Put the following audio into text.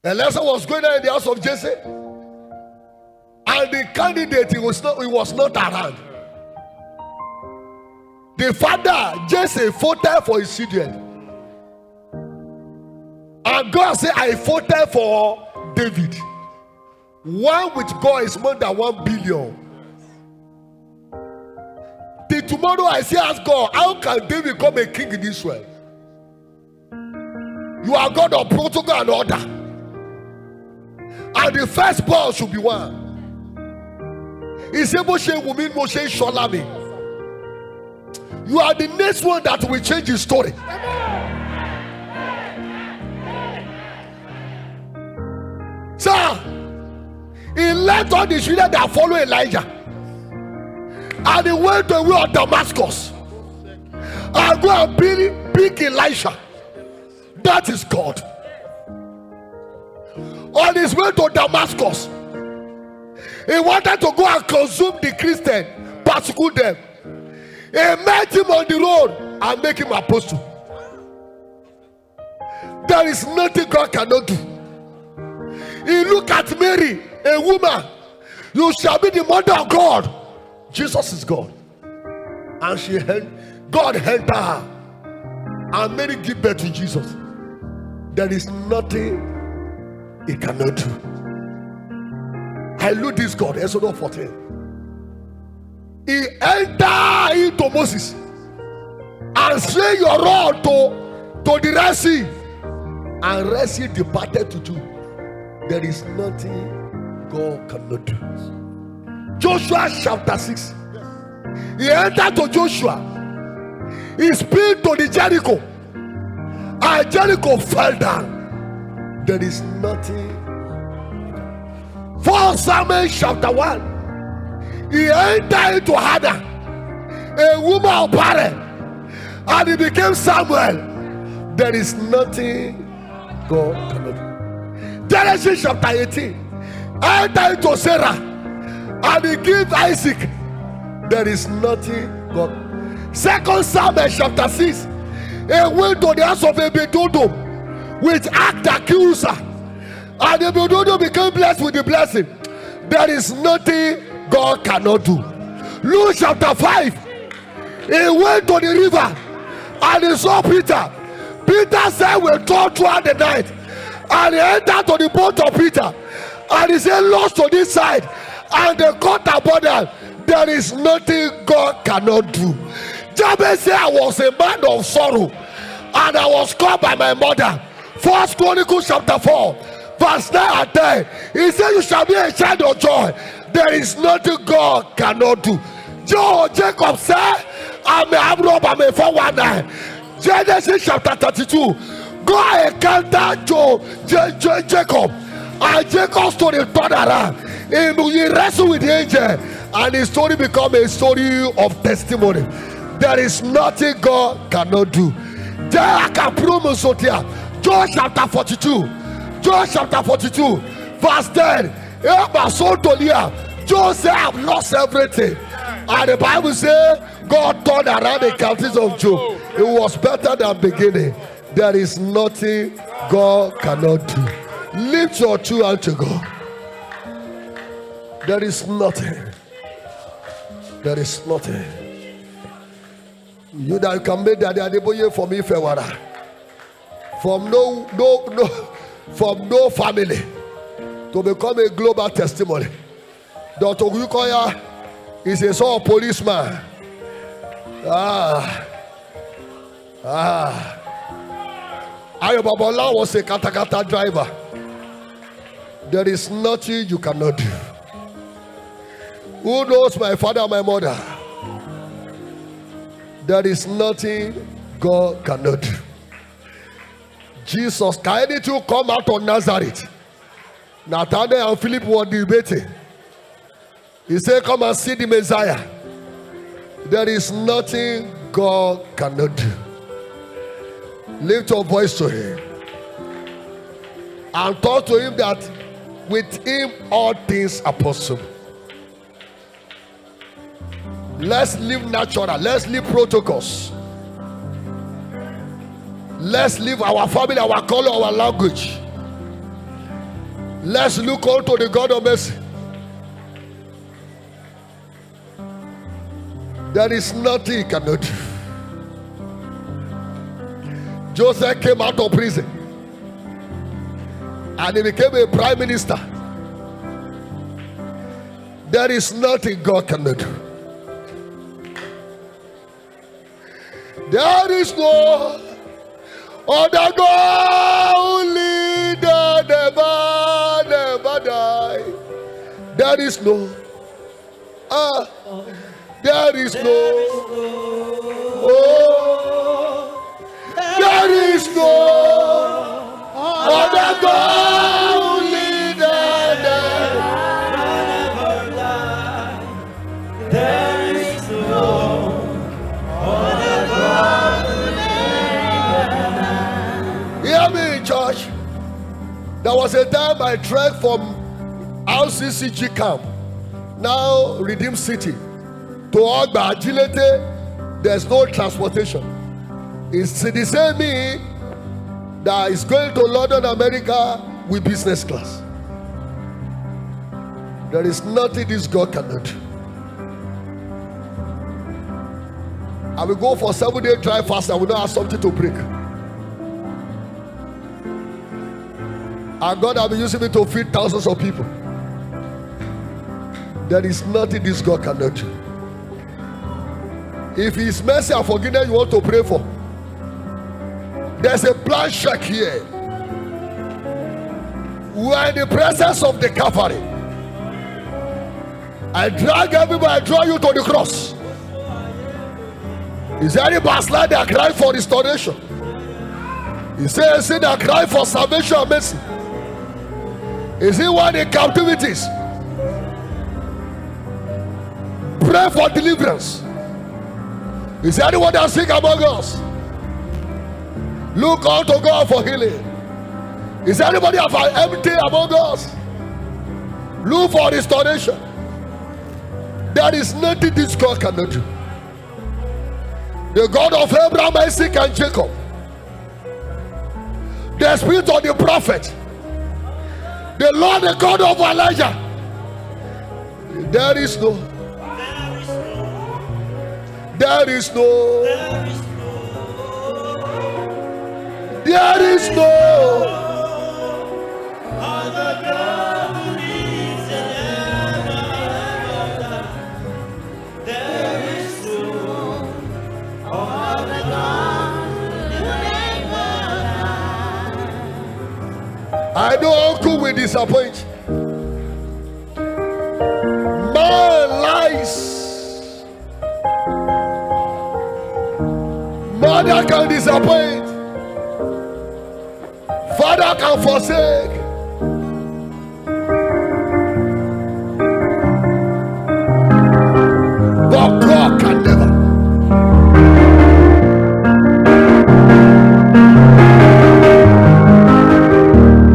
Eliezer was going there in the house of Jesse, and the candidate he was not around. The father Jesse voted for his children, and God said, I voted for David. One with God is more than 1 billion. Till tomorrow I say, ask God, how can David become a king in Israel? You are God of protocol and order, and the firstborn should be one. He said, Moshe will mean Moshe Sholami. You are the next one that will change his story. Sir, he left all the children that follow Elijah, and he went to the way of Damascus and go and pick Elisha. That is God. On his way to Damascus, he wanted to go and consume the Christian, persecute them. He met him on the road and make him apostle. There is nothing God cannot do. He looked at Mary, a woman. You shall be the mother of God. Jesus is God. And God helped her, and Mary gave birth to Jesus. There is nothing he cannot do. I look this God, Exodus 14. He entered into Moses and say your rod to the Red Sea, and Red Sea departed to do. There is nothing God cannot do. Joshua chapter 6. He entered to Joshua. He speak to the Jericho, and Jericho fell down. There is nothing. 1 Samuel chapter 1. He entered into Hannah, a woman of barren, and he became Samuel. There is nothing God cannot do. Genesis chapter 18. Entered into Sarah, and he gave Isaac. There is nothing God. 2 Samuel chapter 6. He went to the house of Obed-Edom with act accuser, and Obed-Edom became blessed with the blessing. There is nothing God cannot do. Luke chapter 5. He went to the river and he saw Peter. Peter said, we talked throughout the night, and he entered to the boat of Peter, and he said, lost to this side, and they caught about them. There is nothing God cannot do. Jabez said, I was a man of sorrow, and I was called by my mother. 1 Chronicles chapter 4 verse 9 and 10. He said, you shall be a child of joy. There is nothing God cannot do. Jacob said, I'm a rob, I'm a 419. Genesis chapter 32. God encountered Jacob, and Jacob's story turned around. He wrestled with the angel, and his story became a story of testimony. There is nothing God cannot do. John chapter 42. John chapter 42 verse 10. John said, I've lost everything, and the Bible says God turned around the captives of Job. It was better than beginning. There is nothing God cannot do. Lift your two hands to God. There is nothing. There is nothing. You that can make that Adeboye for me, Fewara. From no family to become a global testimony. Dr. Ukoya is a sort of policeman. Ayo Babola was a katakata driver. There is nothing you cannot do. Who knows my father and my mother? There is nothing God cannot do. Jesus, can anything come out of Nazareth? Nathanael and Philip were debating. He said, come and see the Messiah. There is nothing God cannot do. Lift your voice to him and talk to him that with him all things are possible. Let's live natural. Let's live protocols. Let's live our family, our color, our language. Let's look unto the God of mercy. There is nothing he cannot do. Joseph came out of prison and he became a prime minister. There is nothing God cannot do. There is no other God who leader never die. There is no there is no there is no other God who leader never die. There is no other God who never die. Hear me, church. There was a time I trekked from RCCG camp, now Redeemed City, to Ogba Agilete. There's no transportation. It's the same me that is going to London, America with business class. There is nothing this God cannot do. I will go for 7-day drive fast. I will not have something to break. And God has been using me to feed thousands of people. There is nothing this God cannot do. If His mercy and forgiveness you want to pray for, there's a blank check here. We are in the presence of the Calvary. I drag everybody, I draw you to the cross. Is there any backslider that cry for restoration? He says, "See that cry for salvation and mercy." Is he one in captivities? Pray for deliverance. Is there anyone that sick among us? Look unto God for healing. Is there anybody that are empty among us? Look for restoration. There is nothing this God cannot do. The God of Abraham, Isaac, and Jacob, the spirit of the prophet, the Lord, the God of Elijah. There is no There is no other God who lives in heaven. There is no other God who never. I know uncle will disappoint. Man lies. Mother can disappoint. Father can forsake. But God can never.